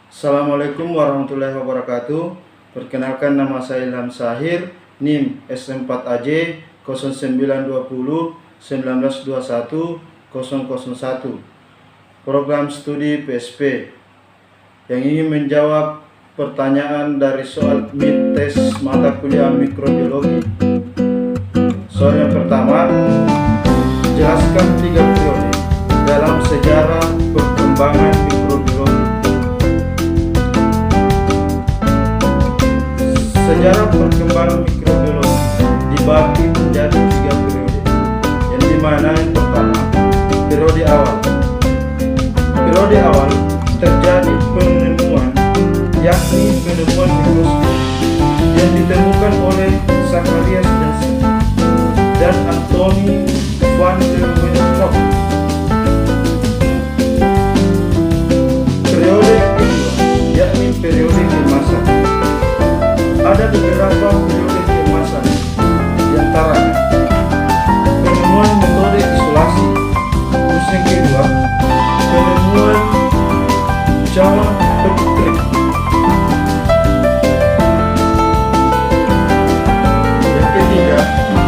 Assalamualaikum warahmatullahi wabarakatuh. Perkenalkan, nama saya Ilham Sahir, NIM S4AJ 0920 1921 001. Program studi PSP yang ingin menjawab pertanyaan dari soal mid tes mata kuliah mikrobiologi. Soal yang pertama, jelaskan 3 periode dalam sejarah perkembangan mikrobiologi. Sejarah perkembangan mikrobiologi dibagi menjadi 3 periode, yang dimana yang pertama, periode awal. Periode awal terjadi penemuan, yakni penemuan mikroskop yang ditemukan oleh Zacharias dan Anthony van Leeuwenhoek. Periode kedua, yakni periode keemasan. Ada beberapa periode keemasan, diantaranya penemuan metode isolasi. Terus yang kedua, penemuan Java Petri. Yang ketiga,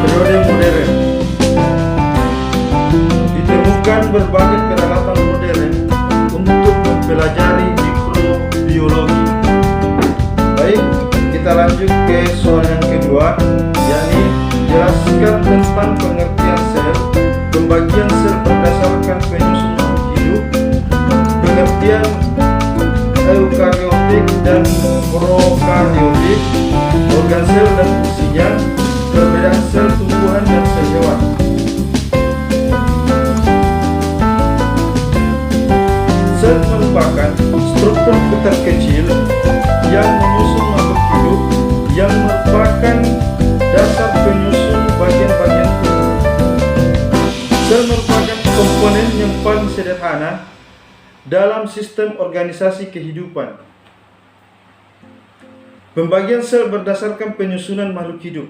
periode modern. Ditemukan berbagai peralatan modern untuk mempelajari mikrobiologi. Baik, kita lanjut ke soal yang kedua, yakni jelaskan tentang pengertian sel, pembagian sel berdasarkan penyusun makhluk hidup, pengertian eukariotik dan prokariotik, organ sel dan fungsinya, perbedaan sel tumbuhan dan sel hewan. Sel merupakan struktur terkecil yang menyusun makhluk hidup, yang merupakan dasar penyusun bagian-bagian tubuh. Sel merupakan komponen yang paling sederhana dalam sistem organisasi kehidupan. Pembagian sel berdasarkan penyusunan makhluk hidup.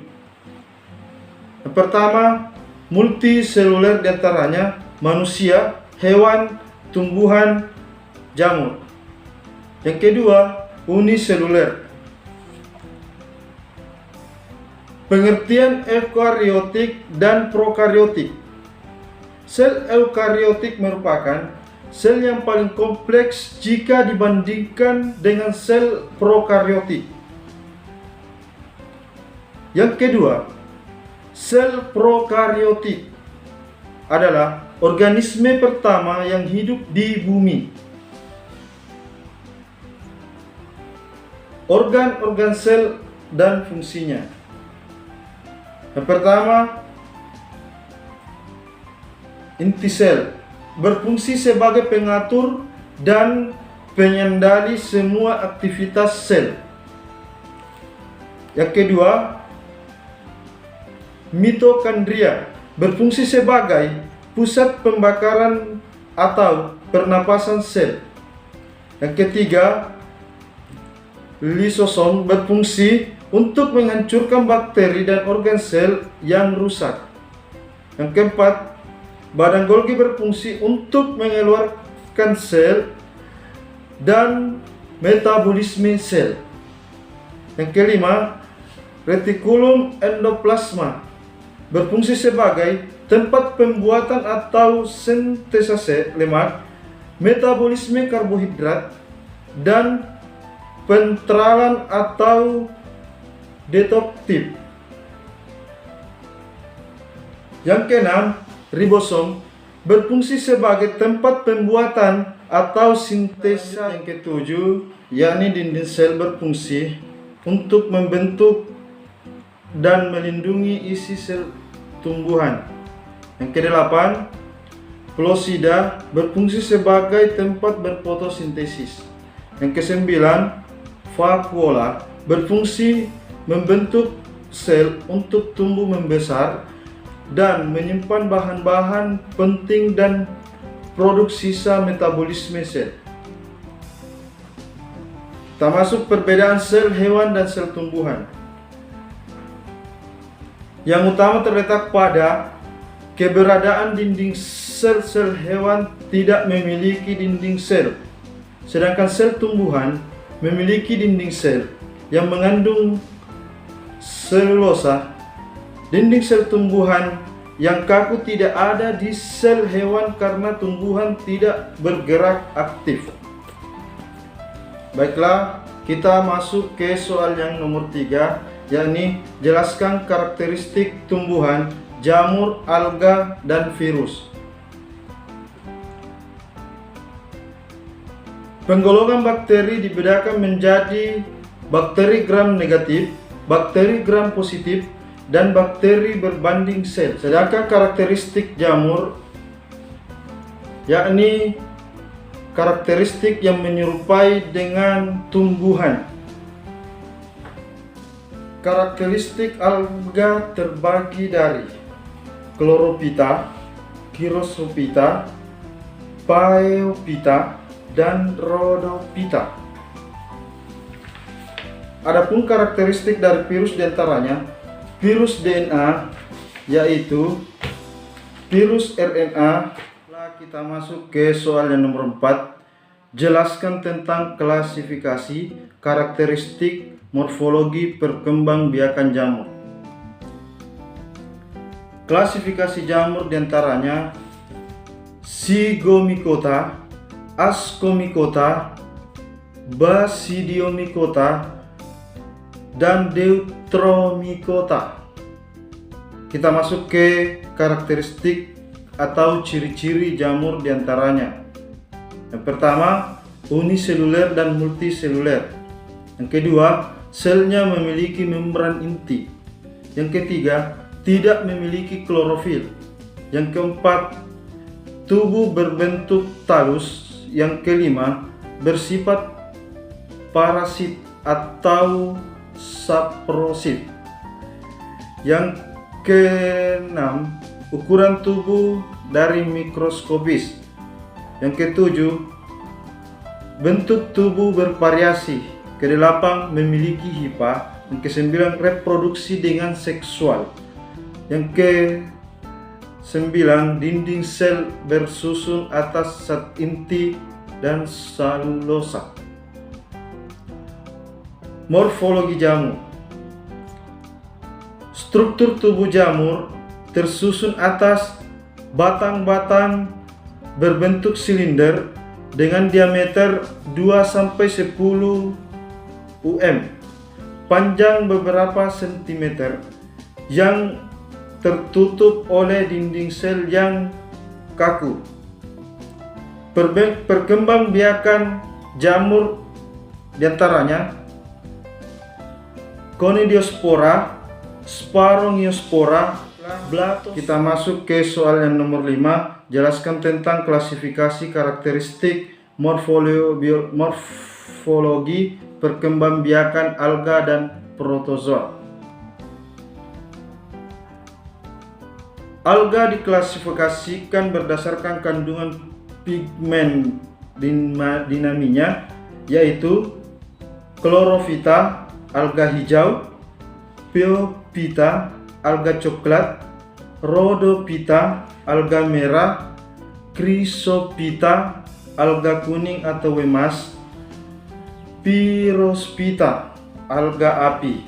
Yang pertama, multiseluler, diantaranya manusia, hewan, tumbuhan, jamur. Yang kedua, uniseluler. Pengertian eukariotik dan prokariotik. Sel eukariotik merupakan sel yang paling kompleks jika dibandingkan dengan sel prokariotik. Yang kedua, sel prokariotik adalah organisme pertama yang hidup di bumi. Organ-organ sel dan fungsinya. Yang pertama, inti sel berfungsi sebagai pengatur dan penyendali semua aktivitas sel. Yang kedua, mitokondria berfungsi sebagai pusat pembakaran atau pernapasan sel. Yang ketiga, lisosom berfungsi untuk menghancurkan bakteri dan organ sel yang rusak. Yang keempat, badan Golgi berfungsi untuk mengeluarkan sel dan metabolisme sel. Yang kelima, retikulum endoplasma berfungsi sebagai tempat pembuatan atau sintesase lemak, metabolisme karbohidrat, dan pentralan atau detoktif. Yang keenam, ribosom berfungsi sebagai tempat pembuatan atau sintesa. Yang ketujuh, yakni dinding sel berfungsi untuk membentuk dan melindungi isi sel tumbuhan. Yang kedelapan, plosida berfungsi sebagai tempat berfotosintesis. Yang kesembilan, vakuola berfungsi membentuk sel untuk tumbuh membesar dan menyimpan bahan-bahan penting dan produk sisa metabolisme sel. Termasuk perbedaan sel hewan dan sel tumbuhan. Yang utama terletak pada keberadaan dinding sel-sel hewan tidak memiliki dinding sel sedangkan sel tumbuhan memiliki dinding sel yang mengandung selulosa. Dinding sel tumbuhan yang kaku tidak ada di sel hewan karena tumbuhan tidak bergerak aktif. Baiklah, kita masuk ke soal yang nomor 3, yakni jelaskan karakteristik tumbuhan, jamur, alga, dan virus. Penggolongan bakteri dibedakan menjadi bakteri gram negatif, bakteri gram positif, dan bakteri berbanding sel. Sedangkan karakteristik jamur yakni karakteristik yang menyerupai dengan tumbuhan. Karakteristik alga terbagi dari Chlorophyta, Chrysosphyta, Phaeophyta, dan Rhodophyta. Adapun karakteristik dari virus diantaranya virus DNA, yaitu virus RNA. Kita masuk ke soal yang nomor 4. Jelaskan tentang klasifikasi, karakteristik, morfologi, perkembangbiakan jamur. Klasifikasi jamur diantaranya Zygomicota, Ascomycota, Basidiomycota, dan Deuteromycota. Kita masuk ke karakteristik atau ciri-ciri jamur diantaranya. Yang pertama, uniseluler dan multiseluler. Yang kedua, selnya memiliki membran inti. Yang ketiga, tidak memiliki klorofil. Yang keempat, tubuh berbentuk talus. Yang kelima, bersifat parasit atau saprosit. Yang keenam, ukuran tubuh dari mikroskopis. Yang ketujuh, bentuk tubuh bervariasi. Kedelapan, memiliki hifa. Yang kesembilan, reproduksi dengan seksual. Yang kesembilan, dinding sel bersusun atas zat inti dan selulosa. Morfologi jamur. Struktur tubuh jamur tersusun atas batang-batang berbentuk silinder dengan diameter 2-10 mm, panjang beberapa sentimeter, yang tertutup oleh dinding sel yang kaku. Perkembangbiakan jamur diantaranya Conidiospora, Sparoniospora. Kita masuk ke soal yang nomor 5. Jelaskan tentang klasifikasi, karakteristik, morfologi, perkembangbiakan alga dan protozoa. Alga diklasifikasikan berdasarkan kandungan pigmen dinaminya, yaitu Chlorophyta, alga hijau, Phaeophyta, alga coklat, Rhodophyta, alga merah, Chrysophyta, alga kuning atau emas, Pyrosphyta, alga api.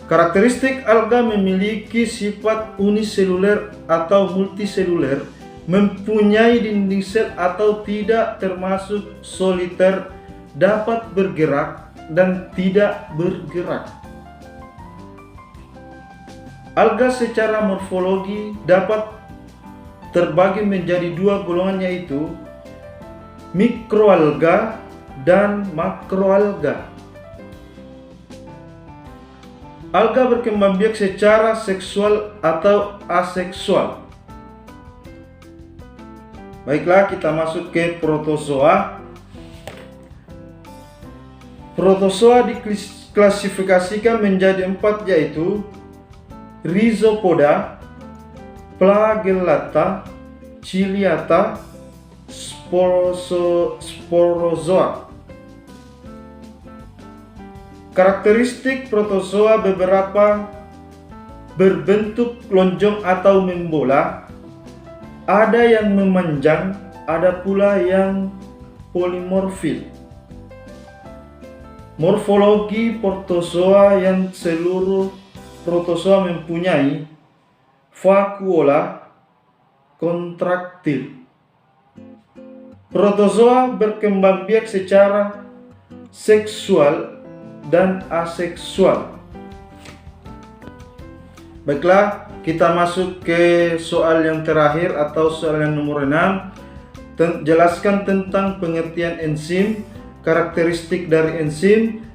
Karakteristik alga memiliki sifat uniseluler atau multiseluler, mempunyai dinding sel atau tidak termasuk soliter, dapat bergerak dan tidak bergerak. Alga secara morfologi dapat terbagi menjadi dua golongan, yaitu mikroalga dan makroalga. Alga berkembang biak secara seksual atau aseksual. Baiklah, kita masuk ke protozoa. Protozoa diklasifikasikan menjadi 4, yaitu Rhizopoda, Flagellata, Ciliata, Sporozoa. Karakteristik protozoa beberapa berbentuk lonjong atau membola, ada yang memanjang, ada pula yang polimorfil. Morfologi protozoa yang seluruh protozoa mempunyai vakuola kontraktil. Protozoa berkembang biak secara seksual dan aseksual. Baiklah, kita masuk ke soal yang terakhir atau soal yang nomor 6. Jelaskan tentang pengertian enzim, karakteristik dari enzim,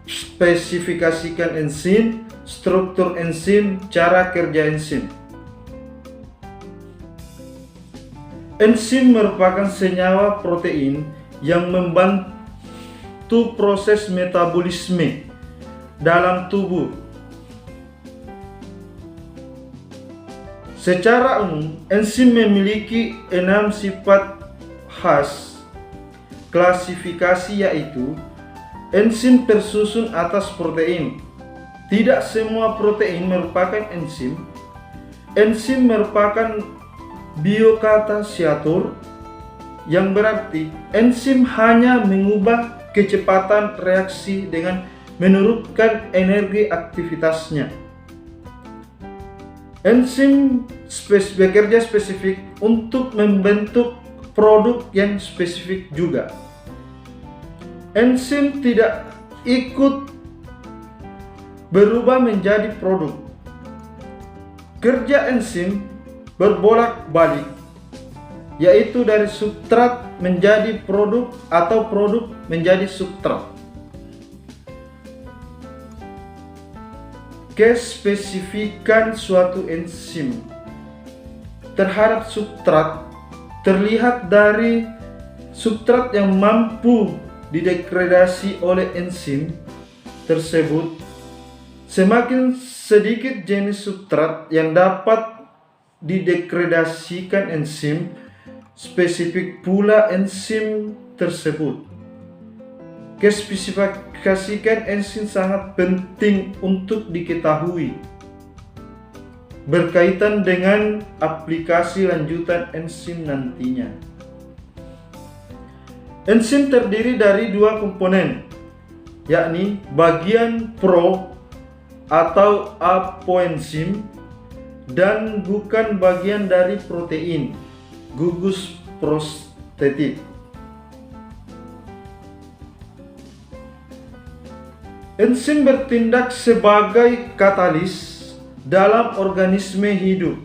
spesifikasikan enzim, struktur enzim, cara kerja enzim. Enzim merupakan senyawa protein yang membantu proses metabolisme dalam tubuh. Secara umum, enzim memiliki 6 sifat khas klasifikasi, yaitu enzim tersusun atas protein. Tidak semua protein merupakan enzim. Enzim merupakan biokatalisator, yang berarti enzim hanya mengubah kecepatan reaksi dengan menurunkan energi aktivitasnya. Enzim bekerja spesifik untuk membentuk produk yang spesifik juga. Enzim tidak ikut berubah menjadi produk. Kerja enzim berbolak-balik, yaitu dari substrat menjadi produk atau produk menjadi substrat. Kespesifikan suatu enzim terhadap substrat terlihat dari substrat yang mampu didegradasi oleh enzim tersebut. Semakin sedikit jenis substrat yang dapat didegradasikan enzim, spesifik pula enzim tersebut. Kespesifikasikan enzim sangat penting untuk diketahui berkaitan dengan aplikasi lanjutan enzim nantinya. Enzim terdiri dari 2 komponen, yakni bagian pro atau apoenzim dan bukan bagian dari protein, gugus prostetik. Enzim bertindak sebagai katalis dalam organisme hidup.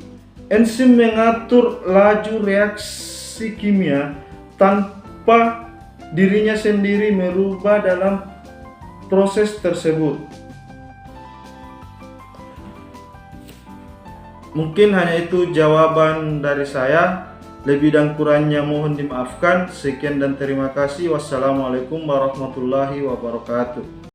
Enzim mengatur laju reaksi kimia tanpa dirinya sendiri merubah dalam proses tersebut. Mungkin hanya itu jawaban dari saya. Lebih dan kurangnya mohon dimaafkan. Sekian dan terima kasih. Wassalamualaikum warahmatullahi wabarakatuh.